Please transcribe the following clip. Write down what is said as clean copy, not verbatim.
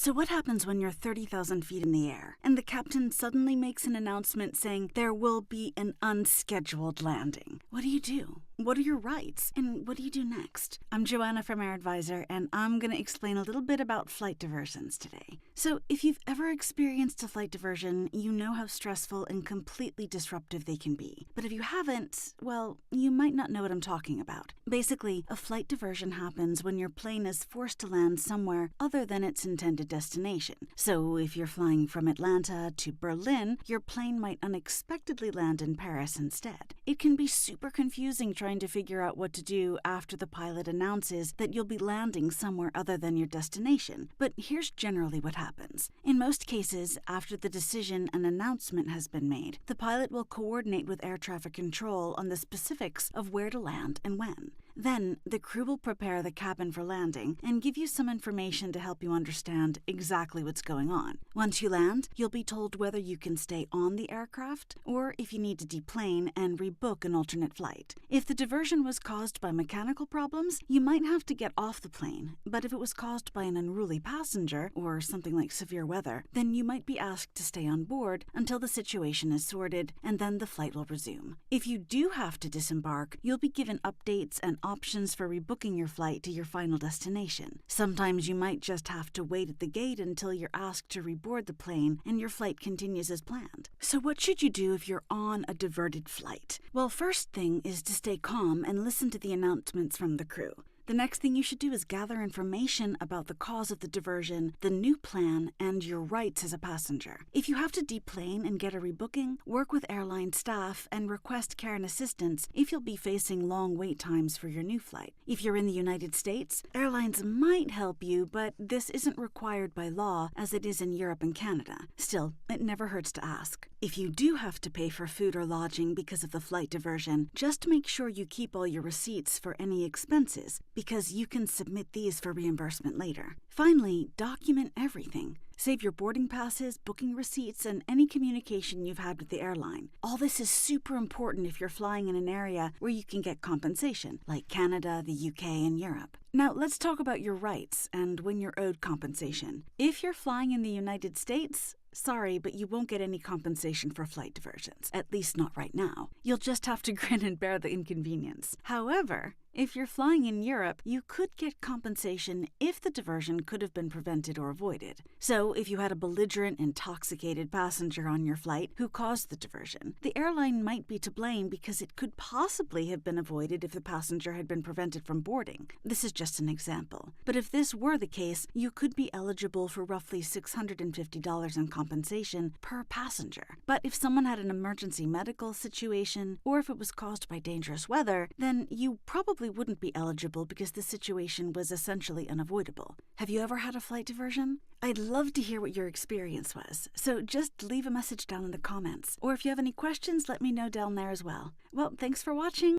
So what happens when you're 30,000 feet in the air and the captain suddenly makes an announcement saying there will be an unscheduled landing? What do you do? What are your rights? And what do you do next? I'm Joanna from Air Advisor, and I'm going to explain a little bit about flight diversions today. So if you've ever experienced a flight diversion, you know how stressful and completely disruptive they can be. But if you haven't, well, you might not know what I'm talking about. Basically, a flight diversion happens when your plane is forced to land somewhere other than its intended destination. So if you're flying from Atlanta to Berlin, your plane might unexpectedly land in Paris instead. It can be super confusing trying to figure out what to do after the pilot announces that you'll be landing somewhere other than your destination. But here's generally what happens. In most cases, after the decision and announcement has been made, the pilot will coordinate with air traffic control on the specifics of where to land and when. Then, the crew will prepare the cabin for landing and give you some information to help you understand exactly what's going on. Once you land, you'll be told whether you can stay on the aircraft or if you need to deplane and rebook an alternate flight. If the diversion was caused by mechanical problems, you might have to get off the plane, but if it was caused by an unruly passenger or something like severe weather, then you might be asked to stay on board until the situation is sorted, and then the flight will resume. If you do have to disembark, you'll be given updates and options for rebooking your flight to your final destination. Sometimes you might just have to wait at the gate until you're asked to reboard the plane and your flight continues as planned. So what should you do if you're on a diverted flight? Well, first thing is to stay calm and listen to the announcements from the crew. The next thing you should do is gather information about the cause of the diversion, the new plan, and your rights as a passenger. If you have to deplane and get a rebooking, work with airline staff and request care and assistance if you'll be facing long wait times for your new flight. If you're in the United States, airlines might help you, but this isn't required by law as it is in Europe and Canada. Still, it never hurts to ask. If you do have to pay for food or lodging because of the flight diversion, just make sure you keep all your receipts for any expenses, because you can submit these for reimbursement later. Finally, document everything. Save your boarding passes, booking receipts, and any communication you've had with the airline. All this is super important if you're flying in an area where you can get compensation, like Canada, the UK, and Europe. Now, let's talk about your rights and when you're owed compensation. If you're flying in the United States, sorry, but you won't get any compensation for flight diversions, at least not right now. You'll just have to grin and bear the inconvenience. However, if you're flying in Europe, you could get compensation if the diversion could have been prevented or avoided. So, if you had a belligerent, intoxicated passenger on your flight who caused the diversion, the airline might be to blame because it could possibly have been avoided if the passenger had been prevented from boarding. This is just an example. But if this were the case, you could be eligible for roughly $650 in compensation per passenger. But if someone had an emergency medical situation, or if it was caused by dangerous weather, then you probably wouldn't be eligible because the situation was essentially unavoidable. Have you ever had a flight diversion? I'd love to hear what your experience was, so just leave a message down in the comments. Or if you have any questions, let me know down there as well. Well, thanks for watching.